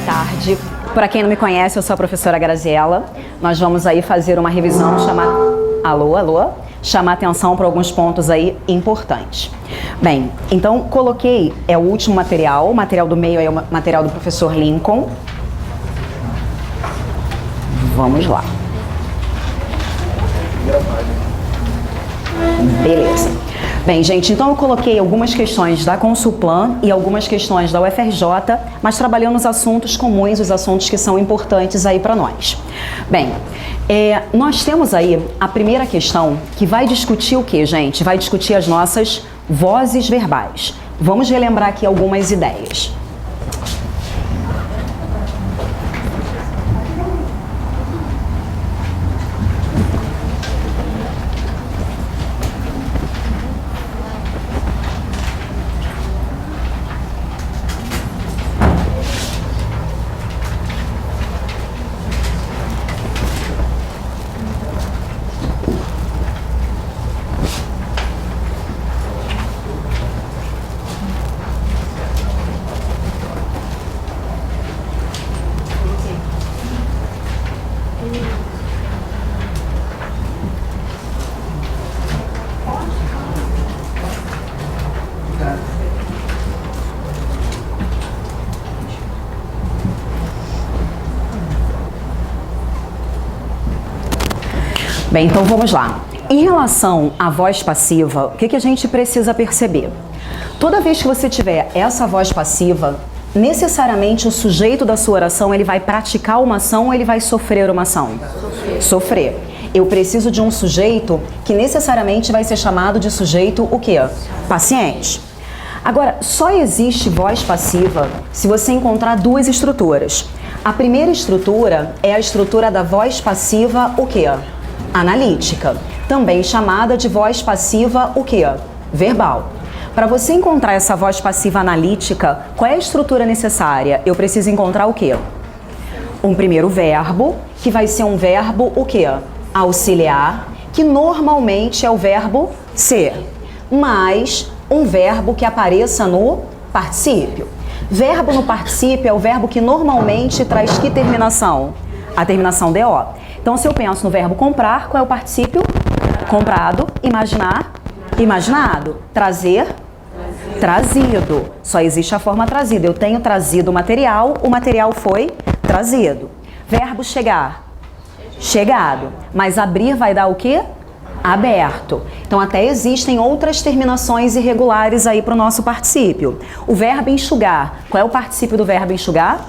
tarde. Para quem não me conhece, eu sou a professora Graziella. Nós vamos aí fazer uma revisão, chamar atenção para alguns pontos aí importantes. Bem, então coloquei, é o último material, o material do meio é o material do professor Lincoln. Vamos lá. Beleza. Bem, gente, então eu coloquei algumas questões da Consulplan e algumas questões da UFRJ, mas trabalhando os assuntos comuns, os assuntos que são importantes aí para nós. Bem, nós temos aí a primeira questão que vai discutir o que, gente? Vai discutir as nossas vozes verbais. Vamos relembrar aqui algumas ideias. Bem, então vamos lá. Em relação à voz passiva, o que a gente precisa perceber? Toda vez que você tiver essa voz passiva, necessariamente o sujeito da sua oração, ele vai praticar uma ação ou ele vai sofrer uma ação? Sofrer. Eu preciso de um sujeito que necessariamente vai ser chamado de sujeito o quê? Paciente. Agora, só existe voz passiva se você encontrar duas estruturas. A primeira estrutura é a estrutura da voz passiva o quê? Analítica, também chamada de voz passiva o quê? Verbal. Para você encontrar essa voz passiva analítica, qual é a estrutura necessária? Eu preciso encontrar o quê? Um primeiro verbo, que vai ser um verbo o quê? Auxiliar, que normalmente é o verbo ser, mais um verbo que apareça no particípio. Verbo no particípio é o verbo que normalmente traz que terminação? A terminação DO. Então, se eu penso no verbo comprar, qual é o particípio? Comprado. Imaginar? Imaginado. Trazer? Trazido. Só existe a forma trazida. Eu tenho trazido o material foi trazido. Verbo chegar? Chegado. Mas abrir vai dar o quê? Aberto. Então, até existem outras terminações irregulares aí para o nosso particípio. O verbo enxugar. Qual é o particípio do verbo enxugar?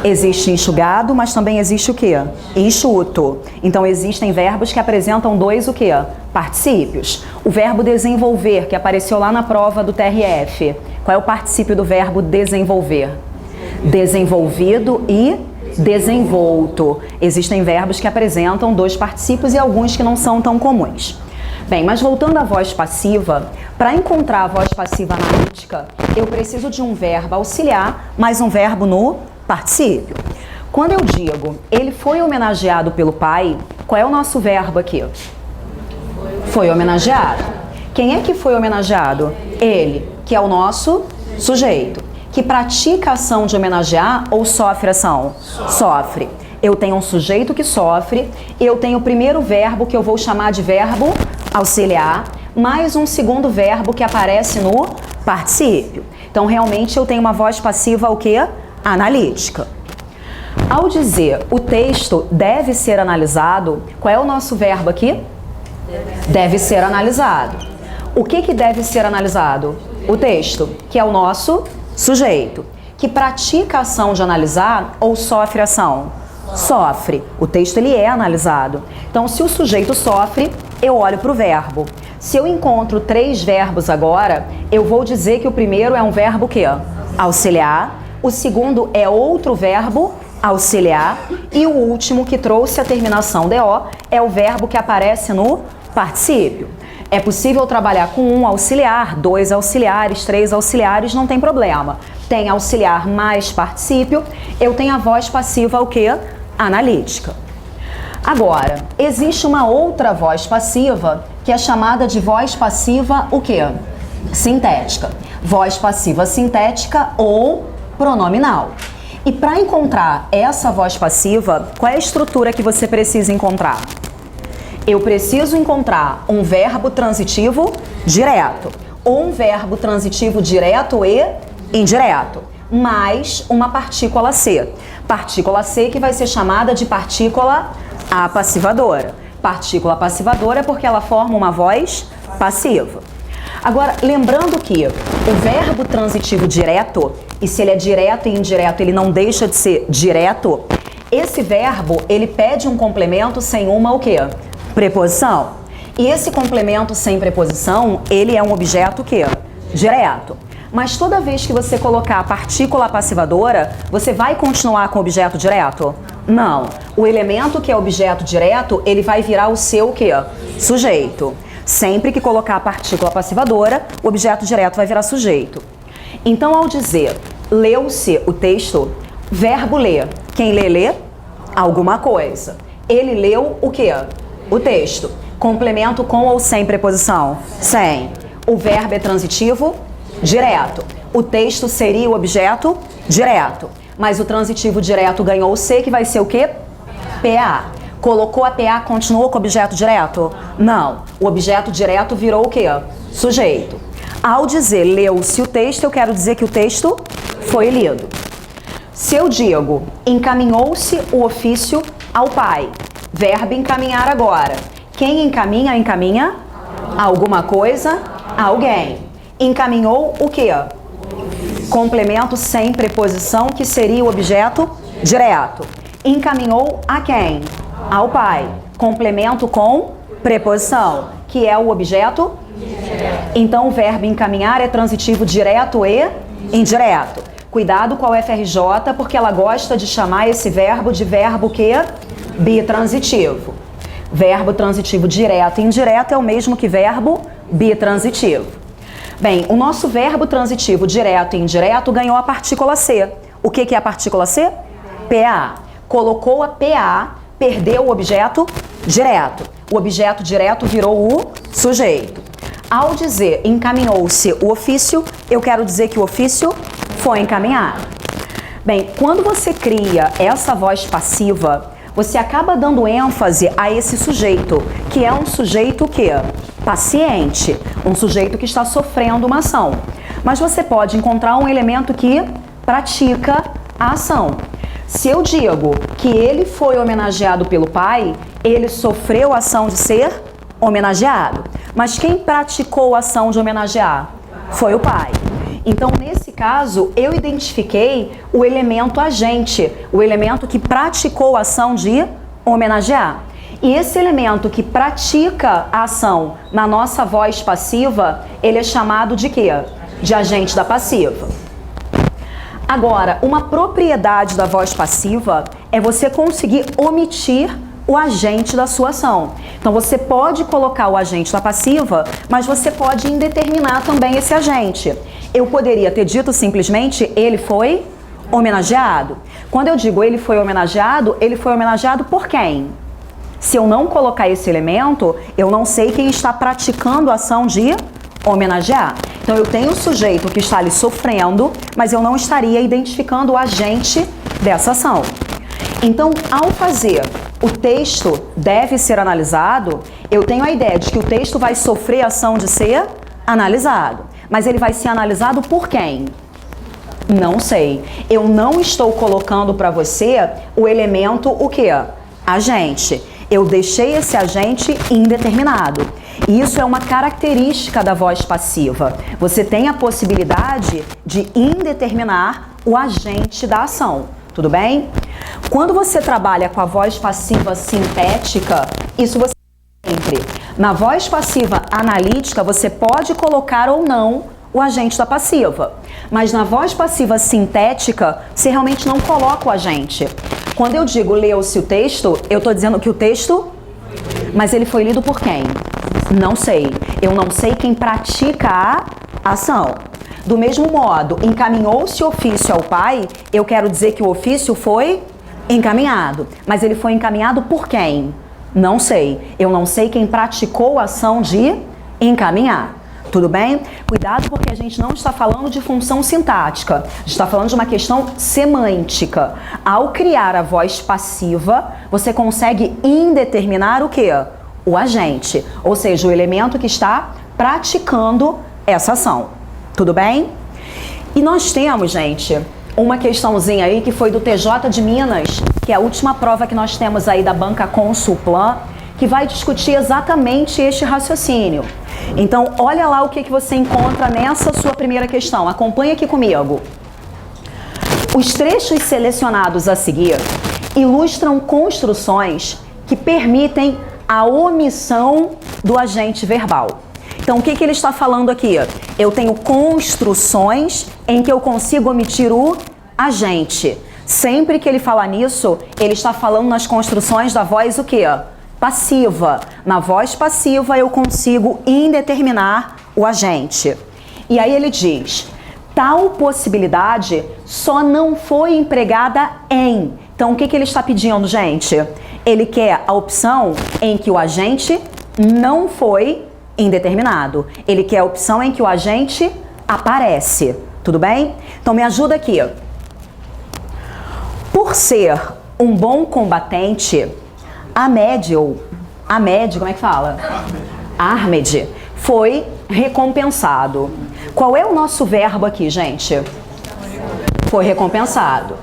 Existe enxugado, mas também existe o quê? Enxuto. Então, existem verbos que apresentam dois o quê? Particípios. O verbo desenvolver, que apareceu lá na prova do TRF. Qual é o particípio do verbo desenvolver? Desenvolvido e desenvolto. Existem verbos que apresentam dois particípios e alguns que não são tão comuns. Bem, mas voltando à voz passiva, para encontrar a voz passiva analítica, eu preciso de um verbo auxiliar, mais um verbo no particípio. Quando eu digo, ele foi homenageado pelo pai, qual é o nosso verbo aqui? Foi homenageado. Quem é que foi homenageado? Ele, que é o nosso sujeito. Que pratica a ação de homenagear ou sofre ação? Sofre. Eu tenho um sujeito que sofre, eu tenho o primeiro verbo que eu vou chamar de verbo auxiliar, mais um segundo verbo que aparece no particípio. Então, realmente, eu tenho uma voz passiva o quê? Analítica. Ao dizer o texto deve ser analisado, qual é o nosso verbo aqui? Deve ser analisado. O que deve ser analisado? O texto, que é o nosso sujeito. Que pratica a ação de analisar ou sofre ação? Sofre. O texto ele é analisado. Então, se o sujeito sofre, eu olho para o verbo. Se eu encontro três verbos agora, eu vou dizer que o primeiro é um verbo que? Auxiliar. O segundo é outro verbo auxiliar. E o último que trouxe a terminação DO é o verbo que aparece no particípio. É possível trabalhar com um auxiliar, dois auxiliares, três auxiliares, não tem problema. Tem auxiliar mais particípio, eu tenho a voz passiva o quê? Analítica. Agora, existe uma outra voz passiva que é chamada de voz passiva o quê? Sintética. Voz passiva sintética ou pronominal. E para encontrar essa voz passiva, qual é a estrutura que você precisa encontrar? Eu preciso encontrar um verbo transitivo direto, ou um verbo transitivo direto e indireto, mais uma partícula C. Partícula C que vai ser chamada de partícula apassivadora. Partícula passivadora porque ela forma uma voz passiva. Agora, lembrando que o verbo transitivo direto, e se ele é direto e indireto, ele não deixa de ser direto, esse verbo, ele pede um complemento sem uma o quê? Preposição. E esse complemento sem preposição, ele é um objeto o quê? Direto. Mas toda vez que você colocar a partícula passivadora, você vai continuar com o objeto direto? Não. O elemento que é objeto direto, ele vai virar o seu o quê? Sujeito. Sempre que colocar a partícula passivadora, o objeto direto vai virar sujeito. Então, ao dizer leu-se o texto, verbo ler. Quem lê, lê alguma coisa. Ele leu o quê? O texto. Complemento com ou sem preposição? Sem. O verbo é transitivo? Direto. O texto seria o objeto? Direto. Mas o transitivo direto ganhou o C, que vai ser o quê? PA. Colocou a PA, continuou com o objeto direto? Não. O objeto direto virou o quê? Sujeito. Ao dizer leu-se o texto, eu quero dizer que o texto foi lido. Se eu digo encaminhou-se o ofício ao pai, verbo encaminhar agora. Quem encaminha, encaminha alguma coisa a alguém. Encaminhou o quê? Complemento sem preposição, que seria o objeto direto. Encaminhou a quem? Ao pai. Complemento com preposição, que é o objeto? Então o verbo encaminhar é transitivo direto e indireto. Cuidado com a UFRJ, porque ela gosta de chamar esse verbo de verbo que? Bitransitivo. Verbo transitivo direto e indireto é o mesmo que verbo bitransitivo. Bem, o nosso verbo transitivo direto e indireto ganhou a partícula C. O que é a partícula C? PA. Colocou a PA, perdeu o objeto direto. O objeto direto virou o sujeito. Ao dizer encaminhou-se o ofício, eu quero dizer que o ofício foi encaminhado. Bem, quando você cria essa voz passiva, você acaba dando ênfase a esse sujeito, que é um sujeito que? Paciente, um sujeito que está sofrendo uma ação. Mas você pode encontrar um elemento que pratica a ação. Se eu digo que ele foi homenageado pelo pai, ele sofreu a ação de ser homenageado. Mas quem praticou a ação de homenagear? Foi o pai. Então, nesse caso, eu identifiquei o elemento agente, o elemento que praticou a ação de homenagear. E esse elemento que pratica a ação na nossa voz passiva, ele é chamado de quê? De agente da passiva. Agora, uma propriedade da voz passiva é você conseguir omitir o agente da sua ação. Então, você pode colocar o agente da passiva, mas você pode indeterminar também esse agente. Eu poderia ter dito simplesmente, ele foi homenageado. Quando eu digo ele foi homenageado por quem? Se eu não colocar esse elemento, eu não sei quem está praticando a ação de homenagear. Então, eu tenho o sujeito que está ali sofrendo, mas eu não estaria identificando o agente dessa ação. Então, ao fazer o texto deve ser analisado, eu tenho a ideia de que o texto vai sofrer a ação de ser analisado. Mas ele vai ser analisado por quem? Não sei. Eu não estou colocando para você o elemento o quê? Agente. Eu deixei esse agente indeterminado. E isso é uma característica da voz passiva. Você tem a possibilidade de indeterminar o agente da ação. Tudo bem? Quando você trabalha com a voz passiva sintética, isso você sempre. Na voz passiva analítica, você pode colocar ou não o agente da passiva. Mas na voz passiva sintética, você realmente não coloca o agente. Quando eu digo leu-se o texto, eu estou dizendo que o texto, mas ele foi lido por quem? Não sei. Eu não sei quem pratica a ação. Do mesmo modo, encaminhou-se o ofício ao pai, eu quero dizer que o ofício foi encaminhado. Mas ele foi encaminhado por quem? Não sei. Eu não sei quem praticou a ação de encaminhar. Tudo bem? Cuidado porque a gente não está falando de função sintática, a gente está falando de uma questão semântica. Ao criar a voz passiva, você consegue indeterminar o quê? O agente, ou seja, o elemento que está praticando essa ação. Tudo bem? E nós temos, gente, uma questãozinha aí que foi do TJ de Minas, que é a última prova que nós temos aí da banca Consulplan, que vai discutir exatamente este raciocínio. Então, olha lá o que você encontra nessa sua primeira questão. Acompanha aqui comigo. Os trechos selecionados a seguir ilustram construções que permitem a omissão do agente verbal. Então, o que ele está falando aqui? Eu tenho construções em que eu consigo omitir o agente. Sempre que ele fala nisso, ele está falando nas construções da voz o quê? Passiva. Na voz passiva, eu consigo indeterminar o agente. E aí ele diz, tal possibilidade só não foi empregada em. Então, o que ele está pedindo, gente? Ele quer a opção em que o agente não foi indeterminado. Ele quer a opção em que o agente aparece. Tudo bem? Então, me ajuda aqui. Por ser um bom combatente, Ahmed, como é que fala? Ahmed foi recompensado. Qual é o nosso verbo aqui, gente? Foi recompensado.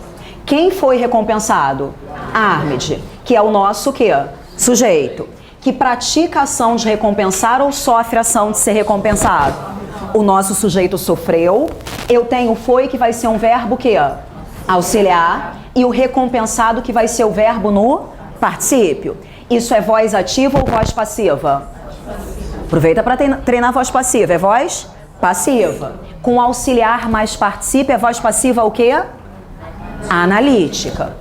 Quem foi recompensado? Ahmed, que é o nosso quê? Sujeito. Que pratica a ação de recompensar ou sofre a ação de ser recompensado? O nosso sujeito sofreu. Eu tenho foi, que vai ser um verbo quê? Auxiliar. E o recompensado, que vai ser o verbo no particípio. Isso é voz ativa ou voz passiva? Aproveita para treinar a voz passiva. É voz passiva. Com auxiliar mais particípio, é voz passiva o quê? Analítica.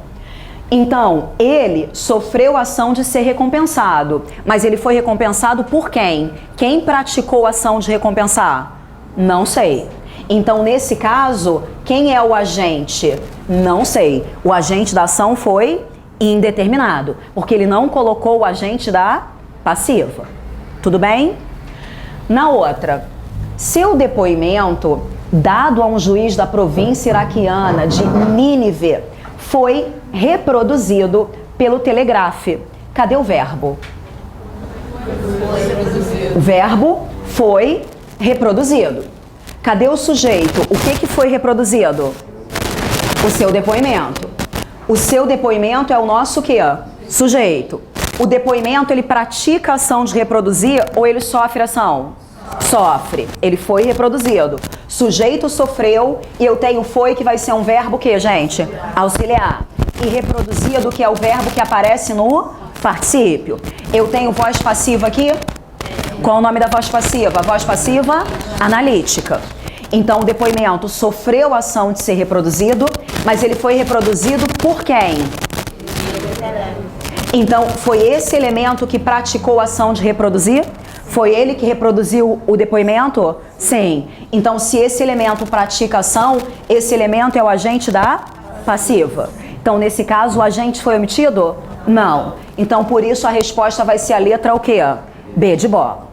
Então, ele sofreu a ação de ser recompensado. Mas ele foi recompensado por quem? Quem praticou a ação de recompensar? Não sei. Então, nesse caso, quem é o agente? Não sei. O agente da ação foi indeterminado, porque ele não colocou o agente da passiva. Tudo bem? Na outra, seu depoimento, dado a um juiz da província iraquiana de Nínive, foi reproduzido pelo Telegraph. Cadê o verbo? O verbo foi reproduzido. Cadê o sujeito? O que foi reproduzido? O seu depoimento. O seu depoimento é o nosso quê? Sujeito. O depoimento, ele pratica a ação de reproduzir ou ele sofre a ação? Sofre. Ele foi reproduzido. Sujeito sofreu e eu tenho foi, que vai ser um verbo que, gente? Auxiliar. E reproduzido, que é o verbo que aparece no particípio. Eu tenho voz passiva aqui? Qual é o nome da voz passiva? Voz passiva analítica. Então, o depoimento sofreu a ação de ser reproduzido, mas ele foi reproduzido por quem? Então, foi esse elemento que praticou a ação de reproduzir? Foi ele que reproduziu o depoimento? Sim. Então, se esse elemento pratica ação, esse elemento é o agente da passiva. Então, nesse caso, o agente foi omitido? Não. Então, por isso, a resposta vai ser a letra o quê? B de bola.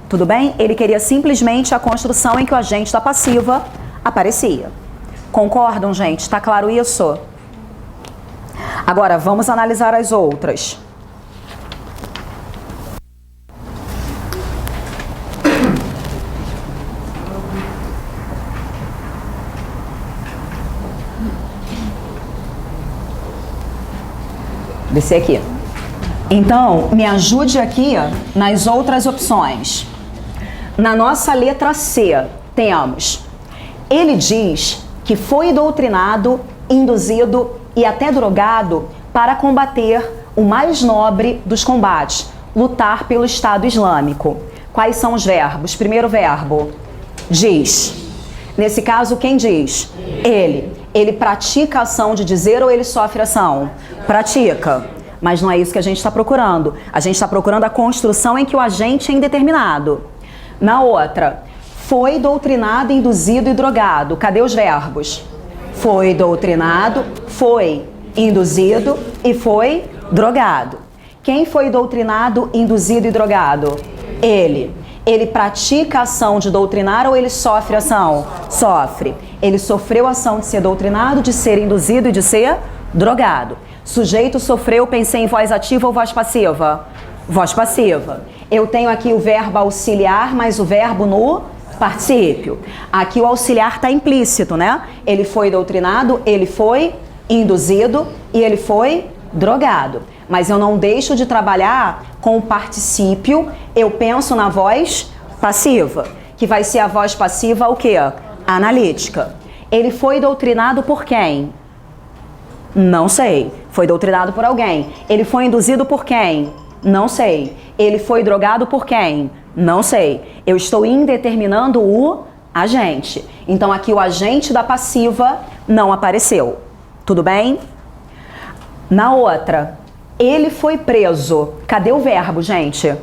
Tudo bem? Ele queria simplesmente a construção em que o agente da passiva aparecia. Concordam, gente? Está claro isso? Agora, vamos analisar as outras. Descer aqui. Então, me ajude aqui nas outras opções. Na nossa letra C, temos: ele diz que foi doutrinado, induzido e até drogado para combater o mais nobre dos combates, lutar pelo Estado Islâmico. Quais são os verbos? Primeiro verbo, diz. Nesse caso, quem diz? Ele. Ele pratica a ação de dizer ou ele sofre ação? Pratica. Mas não é isso que a gente está procurando. A gente está procurando a construção em que o agente é indeterminado. Na outra, foi doutrinado, induzido e drogado. Cadê os verbos? Foi doutrinado, foi induzido e foi drogado. Quem foi doutrinado, induzido e drogado? Ele. Ele pratica a ação de doutrinar ou ele sofre ação? Sofre. Ele sofreu a ação de ser doutrinado, de ser induzido e de ser drogado. Sujeito sofreu, pensei em voz ativa ou voz passiva? Voz passiva. Eu tenho aqui o verbo auxiliar, mais o verbo no particípio. Aqui o auxiliar está implícito, né? Ele foi doutrinado, ele foi induzido e ele foi drogado. Mas eu não deixo de trabalhar com o particípio, eu penso na voz passiva, que vai ser a voz passiva o quê? Analítica. Ele foi doutrinado por quem? Não sei. Foi doutrinado por alguém. Ele foi induzido por quem? Não sei. Ele foi drogado por quem? Não sei. Eu estou indeterminando o agente. Então aqui o agente da passiva não apareceu. Tudo bem? Na outra, ele foi preso. Cadê o verbo, gente?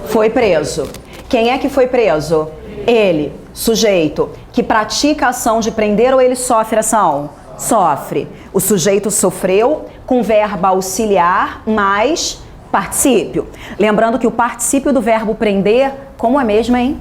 Foi preso. Quem é que foi preso? Ele, sujeito, que pratica a ação de prender ou ele sofre ação? Sofre. O sujeito sofreu com verbo auxiliar mais particípio. Lembrando que o particípio do verbo prender, como é mesmo, hein?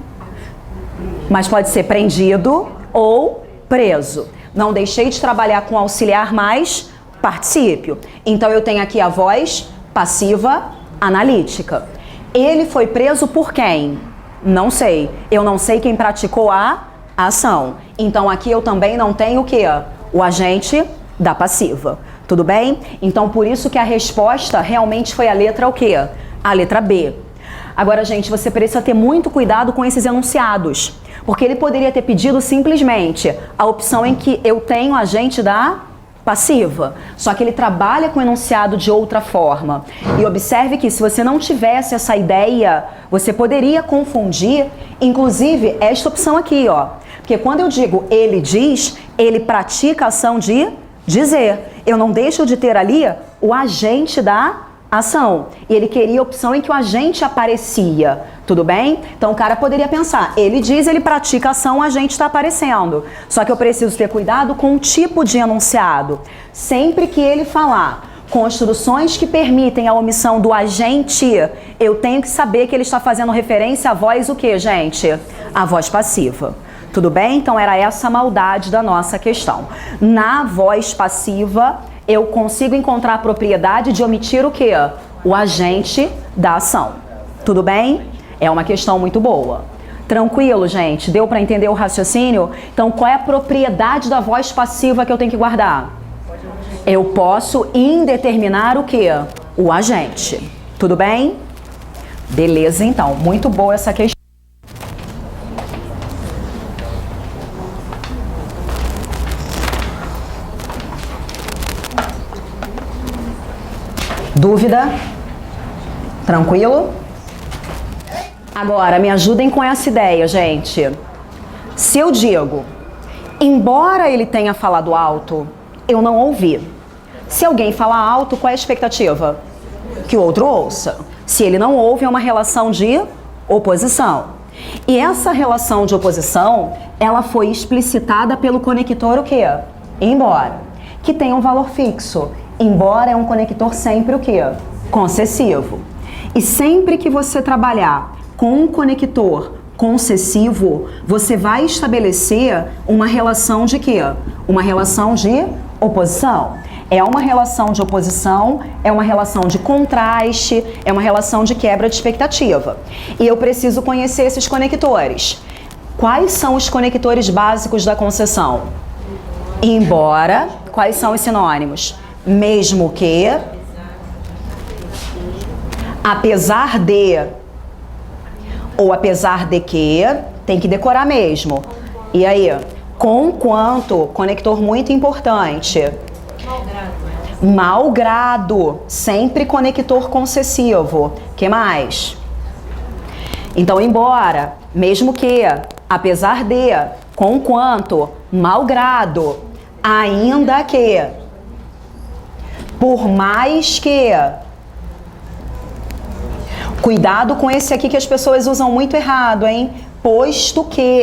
Mas pode ser prendido ou preso. Não deixei de trabalhar com auxiliar mais particípio. Então eu tenho aqui a voz passiva analítica. Ele foi preso por quem? Não sei. Eu não sei quem praticou a ação. Então aqui eu também não tenho o quê? O agente da passiva. Tudo bem? Então por isso que a resposta realmente foi a letra o quê? A letra B. Agora, gente, você precisa ter muito cuidado com esses enunciados. Porque ele poderia ter pedido simplesmente a opção em que eu tenho agente da passiva. Só que ele trabalha com o enunciado de outra forma. E observe que se você não tivesse essa ideia, você poderia confundir, inclusive, esta opção aqui, ó. Porque quando eu digo ele diz, ele pratica a ação de dizer. Eu não deixo de ter ali o agente da ação. E ele queria a opção em que o agente aparecia. Tudo bem? Então o cara poderia pensar, ele diz, ele pratica a ação, o agente está aparecendo. Só que eu preciso ter cuidado com o tipo de enunciado. Sempre que ele falar construções que permitem a omissão do agente, eu tenho que saber que ele está fazendo referência à voz o quê, gente? A voz passiva. Tudo bem? Então era essa a maldade da nossa questão. Na voz passiva, eu consigo encontrar a propriedade de omitir o quê? O agente da ação. Tudo bem? É uma questão muito boa. Tranquilo, gente? Deu para entender o raciocínio? Então, qual é a propriedade da voz passiva que eu tenho que guardar? Eu posso indeterminar o quê? O agente. Tudo bem? Beleza, então. Muito boa essa questão. Dúvida? Tranquilo? Agora, me ajudem com essa ideia, gente. Se eu digo, embora ele tenha falado alto, eu não ouvi. Se alguém falar alto, qual é a expectativa? Que o outro ouça. Se ele não ouve, é uma relação de oposição. E essa relação de oposição, ela foi explicitada pelo conector o quê? Embora. Que tem um valor fixo. Embora é um conector sempre o quê? Concessivo. E sempre que você trabalhar com um conector concessivo, você vai estabelecer uma relação de quê? Uma relação de oposição. É uma relação de oposição, é uma relação de contraste, é uma relação de quebra de expectativa. E eu preciso conhecer esses conectores. Quais são os conectores básicos da concessão? Embora, quais são os sinônimos? Mesmo que, apesar de, ou apesar de que, tem que decorar mesmo. E aí, conquanto, conector muito importante. Malgrado, sempre conector concessivo. Que mais? Então, embora, mesmo que, apesar de, conquanto, malgrado, ainda que, por mais que. Cuidado com esse aqui que as pessoas usam muito errado, hein? Posto que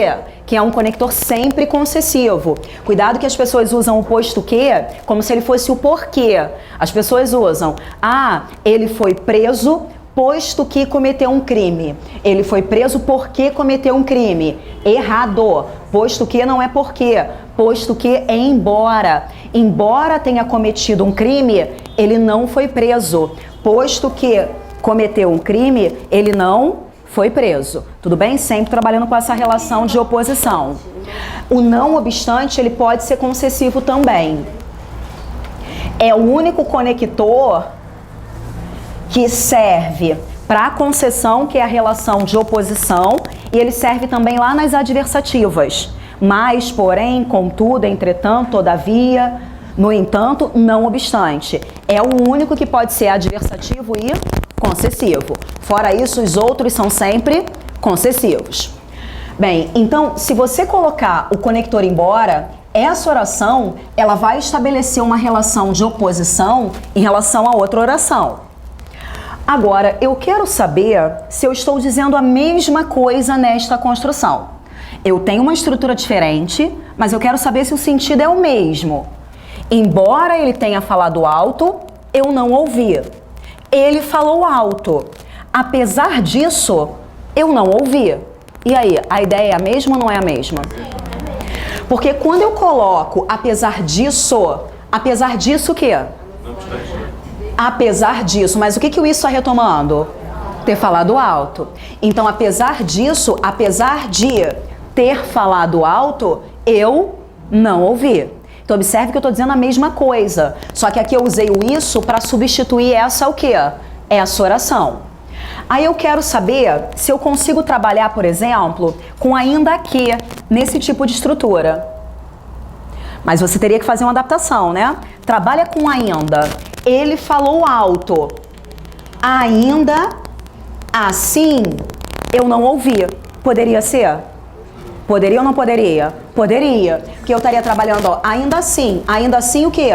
é um conector sempre concessivo. Cuidado que as pessoas usam o posto que como se ele fosse o porquê. As pessoas usam, ele foi preso posto que cometeu um crime. Ele foi preso porque cometeu um crime. Errado. Posto que não é porque. Posto que é embora. Embora tenha cometido um crime, ele não foi preso. Posto que cometeu um crime, ele não foi preso. Tudo bem? Sempre trabalhando com essa relação de oposição. O não obstante, ele pode ser concessivo também. É o único conector que serve para a concessão, que é a relação de oposição, e ele serve também lá nas adversativas. Mas, porém, contudo, entretanto, todavia, no entanto, não obstante. É o único que pode ser adversativo e concessivo. Fora isso, os outros são sempre concessivos. Bem, então, se você colocar o conector embora, essa oração, ela vai estabelecer uma relação de oposição em relação a outra oração. Agora, eu quero saber se eu estou dizendo a mesma coisa nesta construção. Eu tenho uma estrutura diferente, mas eu quero saber se o sentido é o mesmo. Embora ele tenha falado alto, eu não ouvi. Ele falou alto. Apesar disso, eu não ouvi. E aí, a ideia é a mesma ou não é a mesma? Porque quando eu coloco apesar disso o quê? Apesar disso, mas o que o isso está retomando? Ter falado alto. Então, apesar disso, apesar de ter falado alto, eu não ouvi. Então, observe que eu estou dizendo a mesma coisa. Só que aqui eu usei o isso para substituir essa o quê? Essa oração. Aí eu quero saber se eu consigo trabalhar, por exemplo, com ainda que nesse tipo de estrutura. Mas você teria que fazer uma adaptação, né? Trabalha com ainda. Ele falou alto. Ainda assim, eu não ouvi. Poderia ser? Poderia ou não poderia? Poderia. Porque eu estaria trabalhando, ó, ainda assim o quê?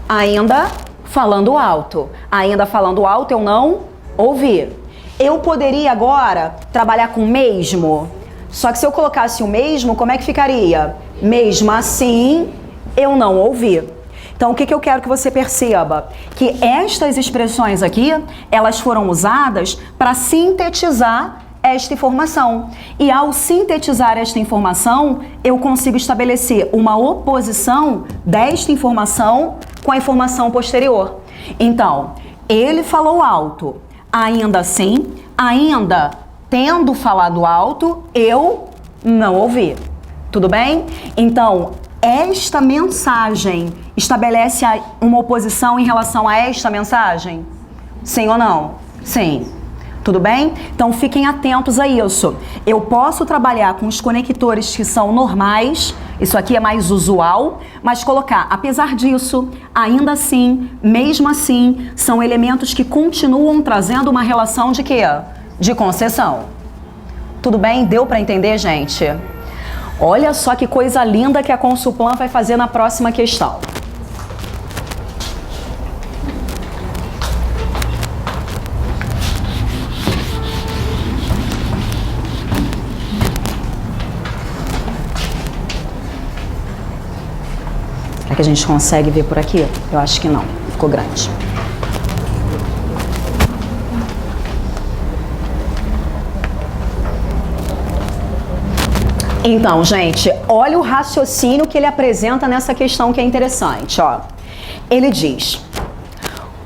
Ainda falando alto. Ainda falando alto, eu não ouvi. Eu poderia agora trabalhar com mesmo. Só que se eu colocasse o mesmo, como é que ficaria? Mesmo assim, eu não ouvi. Então, o que eu quero que você perceba? Que estas expressões aqui, elas foram usadas para sintetizar esta informação. E ao sintetizar esta informação, eu consigo estabelecer uma oposição desta informação com a informação posterior. Então, ele falou alto. Ainda assim, ainda tendo falado alto, eu não ouvi. Tudo bem? Então, esta mensagem estabelece uma oposição em relação a esta mensagem? Sim ou não? Sim. Tudo bem? Então, fiquem atentos a isso. Eu posso trabalhar com os conectores que são normais, isso aqui é mais usual, mas colocar, apesar disso, ainda assim, mesmo assim, são elementos que continuam trazendo uma relação de quê? De concessão. Tudo bem? Deu para entender, gente? Olha só que coisa linda que a Consulplan vai fazer na próxima questão. Será que a gente consegue ver por aqui? Eu acho que não, ficou grande. Então, gente, olha o raciocínio que ele apresenta nessa questão que é interessante, ó. Ele diz: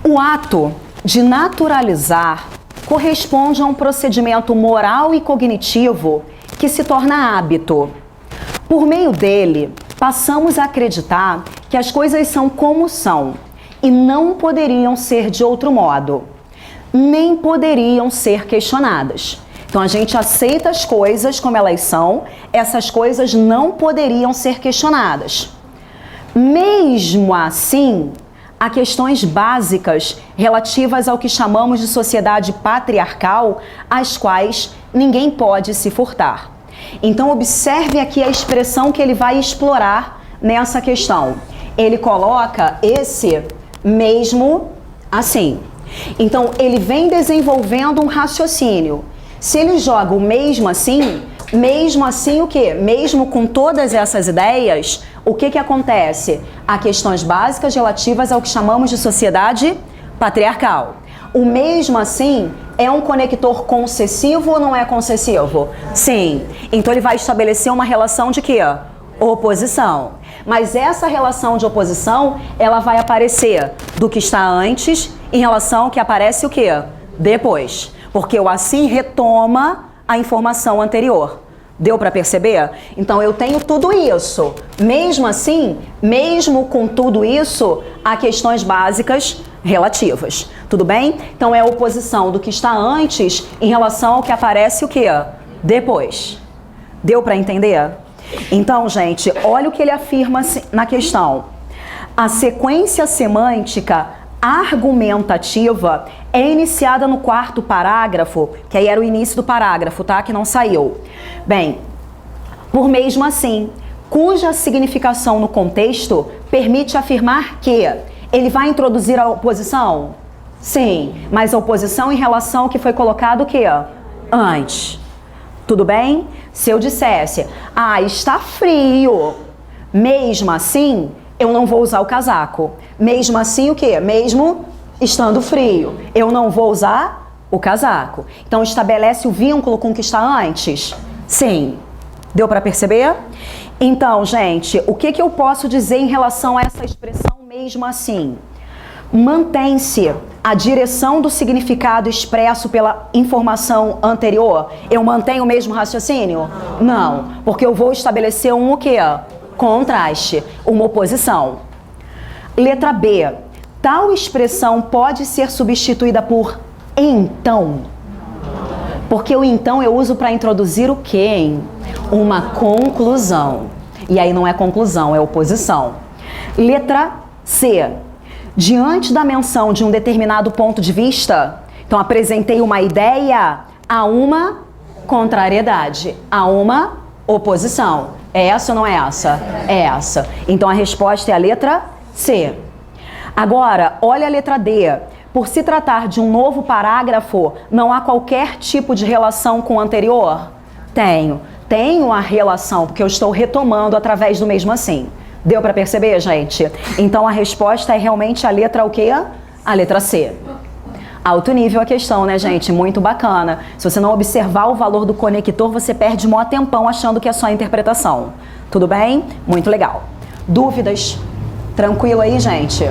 o ato de naturalizar corresponde a um procedimento moral e cognitivo que se torna hábito. Por meio dele, passamos a acreditar que as coisas são como são e não poderiam ser de outro modo, nem poderiam ser questionadas. Então, a gente aceita as coisas como elas são, essas coisas não poderiam ser questionadas. Mesmo assim, há questões básicas relativas ao que chamamos de sociedade patriarcal, às quais ninguém pode se furtar. Então, observe aqui a expressão que ele vai explorar nessa questão. Ele coloca esse mesmo assim. Então, ele vem desenvolvendo um raciocínio. Se ele joga o mesmo assim o quê? Mesmo com todas essas ideias, o que acontece? Há questões básicas relativas ao que chamamos de sociedade patriarcal. O mesmo assim é um conector concessivo ou não é concessivo? Sim. Então ele vai estabelecer uma relação de quê? Oposição. Mas essa relação de oposição, ela vai aparecer do que está antes em relação ao que aparece o quê? Depois. Porque o assim retoma a informação anterior. Deu para perceber? Então eu tenho tudo isso. Mesmo assim, mesmo com tudo isso, há questões básicas relativas. Tudo bem? Então é a oposição do que está antes em relação ao que aparece o quê? Depois. Deu para entender? Então, gente, olha o que ele afirma na questão. A sequência semântica argumentativa é iniciada no quarto parágrafo, que aí era o início do parágrafo, tá? Que não saiu. Bem, por mesmo assim, cuja significação no contexto permite afirmar que ele vai introduzir a oposição? Sim, mas a oposição em relação ao que foi colocado o quê? Antes. Tudo bem? Se eu dissesse, está frio, mesmo assim, eu não vou usar o casaco. Mesmo assim, o quê? Mesmo estando frio, eu não vou usar o casaco. Então, estabelece o vínculo com o que está antes? Sim. Deu para perceber? Então, gente, o que eu posso dizer em relação a essa expressão mesmo assim? Mantém-se a direção do significado expresso pela informação anterior? Eu mantenho o mesmo raciocínio? Não, porque eu vou estabelecer o quê? Contraste, uma oposição. Letra B. Tal expressão pode ser substituída por então. Porque o então eu uso para introduzir o quê, hein? Uma conclusão. E aí não é conclusão, é oposição. Letra C. Diante da menção de um determinado ponto de vista, então apresentei uma ideia a uma contrariedade, a uma oposição. É essa ou não é essa? É essa. Então a resposta é a letra C. Agora, olha a letra D. Por se tratar de um novo parágrafo, não há qualquer tipo de relação com o anterior? Tenho a relação, porque eu estou retomando através do mesmo assim. Deu para perceber, gente? Então a resposta é realmente a letra o quê? A letra C. Alto nível a questão, né, gente? Muito bacana. Se você não observar o valor do conector, você perde mó tempão achando que é só interpretação. Tudo bem? Muito legal. Dúvidas? Tranquilo aí, gente?